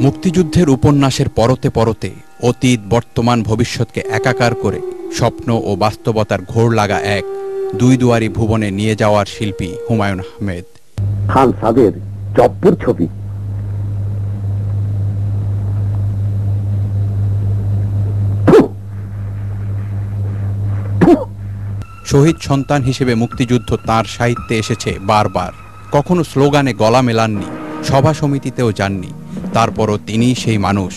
মুক্তিযুদ্ধের উপন্যাসের পরতে পরতে অতীত বর্তমান ভবিষ্যৎকে একাকার করে স্বপ্ন ও বাস্তবতার ঘোর লাগা এক দুই দুয়ারি ভুবনে নিয়ে যাওয়ার শিল্পী হুমায়ুন আহমেদ। খান সাদের জব্বর ছবি। শহীদ সন্তান হিসেবে মুক্তিযুদ্ধ তাঁর সাহিত্যে এসেছে বারবার। কখনো স্লোগানে গলা মেলাননি, সভা সমিতিতেও যাননি। তারপরও তিনি সেই মানুষ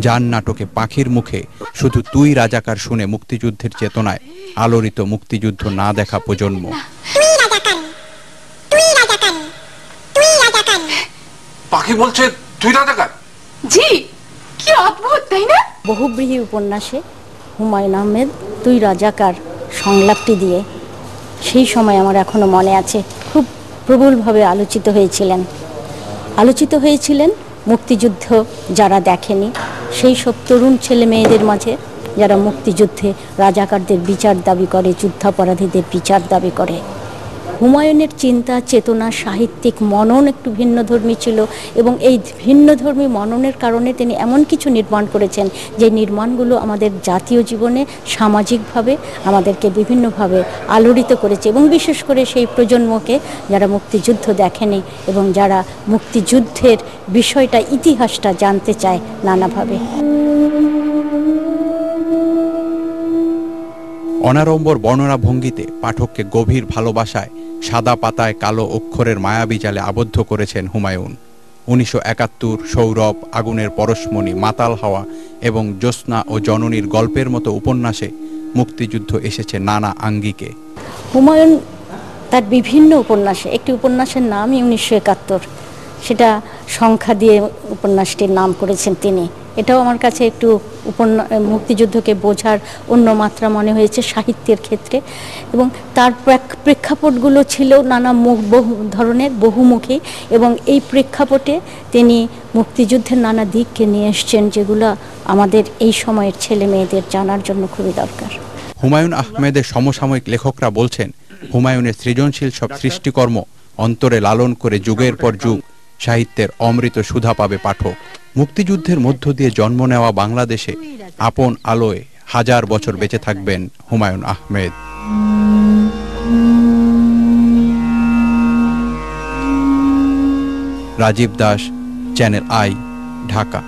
যার নাটকে পাখির মুখে শুধু তুই রাজাকার শুনে মুক্তিযুদ্ধের চেতনায় আলোড়িত মুক্তিযুদ্ধ না দেখা প্রজন্ম। পাখি বলছে তুই রাজাকার? জি, কি অদ্ভুত তাই না? বহুব্রীহি উপন্যাসে হুমায়ুন আহমেদ তুই রাজাকার সংলাপটি দিয়ে সেই সময় আমার এখনো মনে আছে, খুব প্রবলভাবে আলোচিত হয়েছিলেন মুক্তিযুদ্ধ যারা দেখেনি সেই সব তরুণ ছেলে মেয়েদের মাঝে যারা মুক্তিযুদ্ধে রাজাকারদের বিচার দাবি করে, যুদ্ধাপরাধীদের বিচার দাবি করে। হুমায়ুনের চিন্তা চেতনা সাহিত্যিক মনন একটু ভিন্নধর্মী ছিল এবং এই ভিন্নধর্মী মননের কারণে তিনি এমন কিছু নির্মাণ করেছেন যে নির্মাণগুলো আমাদের জাতীয় জীবনে সামাজিকভাবে আমাদেরকে বিভিন্নভাবে আলোড়িত করেছে এবং বিশেষ করে সেই প্রজন্মকে যারা মুক্তিযুদ্ধ দেখেনি এবং যারা মুক্তিযুদ্ধের বিষয়টা ইতিহাসটা জানতে চায় নানাভাবে। অনাড়ম্বর বর্ণনা ভঙ্গিতে পাঠককে গভীর ভালোবাসায় সাদা পাতায় কালো অক্ষরের মায়াবী জালে আবদ্ধ করেছেন হুমায়ুন। 1971, সৌরভ, আগুনের পরশমণি, মাতাল হাওয়া এবং জ্যোৎস্না ও জননীর গল্পের মতো উপন্যাসে মুক্তিযুদ্ধ এসেছে নানা আঙ্গিকে। হুমায়ুন তার বিভিন্ন উপন্যাসে, একটি উপন্যাসের নামই 1971, সেটা সংখ্যা দিয়ে উপন্যাসটির নাম করেছেন তিনি। এটাও আমার কাছে একটু মুক্তিযুদ্ধকে বোঝার অন্য মাত্রা মনে হয়েছে সাহিত্যের ক্ষেত্রে এবং তার প্রেক্ষাপটগুলো ছিল নানা ধরনের বহুমুখী এবং এই প্রেক্ষাপটে তিনি মুক্তিযুদ্ধের নানা দিককে নিয়ে এসছেন যেগুলো আমাদের এই সময়ের ছেলে মেয়েদের জানার জন্য খুবই দরকার। হুমায়ুন আহমেদের সমসাময়িক লেখকরা বলছেন হুমায়ুনের সৃজনশীল সব সৃষ্টিকর্ম অন্তরে লালন করে যুগের পর যুগ সাহিত্যের অমৃত সুধা পাবে পাঠক। মুক্তিযুদ্ধের মধ্য দিয়ে জন্ম নেওয়া বাংলাদেশে আপন আলোয় হাজার বছর বেঁচে থাকবেন হুমায়ুন আহমেদ। Rajib Das, channel I, Dhaka.